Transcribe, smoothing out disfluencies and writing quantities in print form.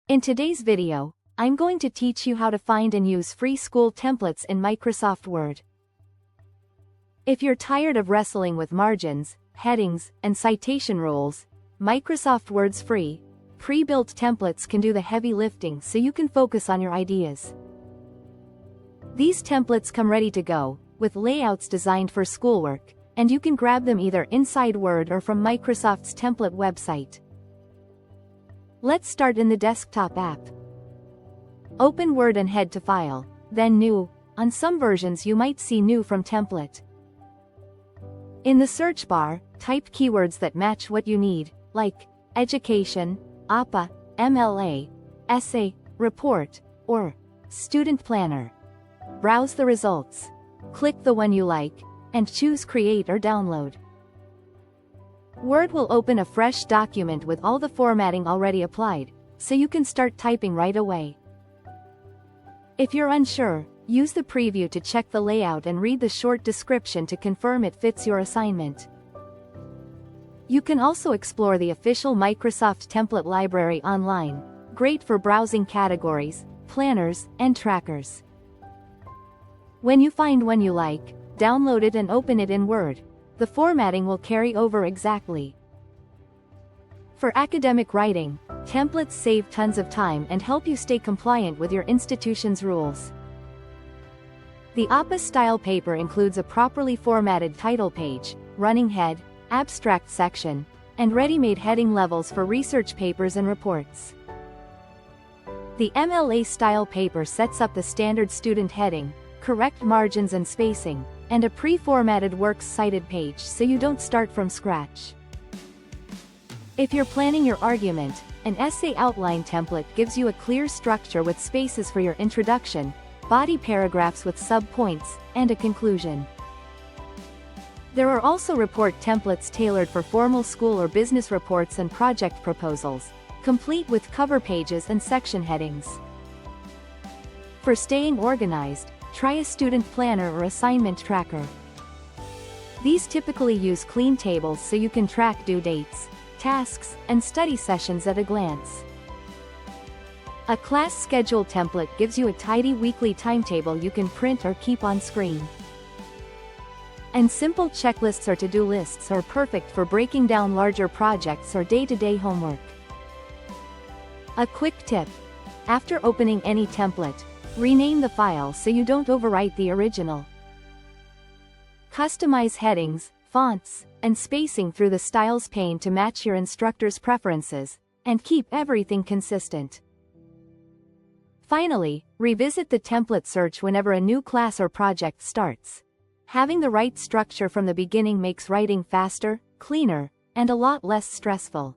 In today's video, I'm going to teach you how to find and use free school templates in Microsoft Word. If you're tired of wrestling with margins, headings, and citation rules, Microsoft Word's free, pre-built templates can do the heavy lifting so you can focus on your ideas. These templates come ready to go, with layouts designed for schoolwork, and you can grab them either inside Word or from Microsoft's template website. Let's start in the desktop app. Open Word and head to File, then New. On some versions you might see New from Template. In the search bar, type keywords that match what you need, like Education, APA, MLA, Essay, Report, or Student Planner. Browse the results. Click the one you like, and choose Create or Download. Word will open a fresh document with all the formatting already applied, so you can start typing right away. If you're unsure, use the preview to check the layout and read the short description to confirm it fits your assignment. You can also explore the official Microsoft template library online, great for browsing categories, planners, and trackers. When you find one you like, download it and open it in Word. The formatting will carry over exactly. For academic writing, templates save tons of time and help you stay compliant with your institution's rules. The APA style paper includes a properly formatted title page, running head, abstract section, and ready-made heading levels for research papers and reports. The MLA style paper sets up the standard student heading, correct margins and spacing, and a pre-formatted works cited page so you don't start from scratch. If you're planning your argument, an essay outline template gives you a clear structure with spaces for your introduction, body paragraphs with sub-points, and a conclusion. There are also report templates tailored for formal school or business reports and project proposals, complete with cover pages and section headings. For staying organized, try a student planner or assignment tracker. These typically use clean tables so you can track due dates, tasks, and study sessions at a glance. A class schedule template gives you a tidy weekly timetable you can print or keep on screen. And simple checklists or to-do lists are perfect for breaking down larger projects or day-to-day homework. A quick tip: after opening any template, rename the file so you don't overwrite the original. Customize headings, fonts, and spacing through the Styles pane to match your instructor's preferences, and keep everything consistent. Finally, revisit the template search whenever a new class or project starts. Having the right structure from the beginning makes writing faster, cleaner, and a lot less stressful.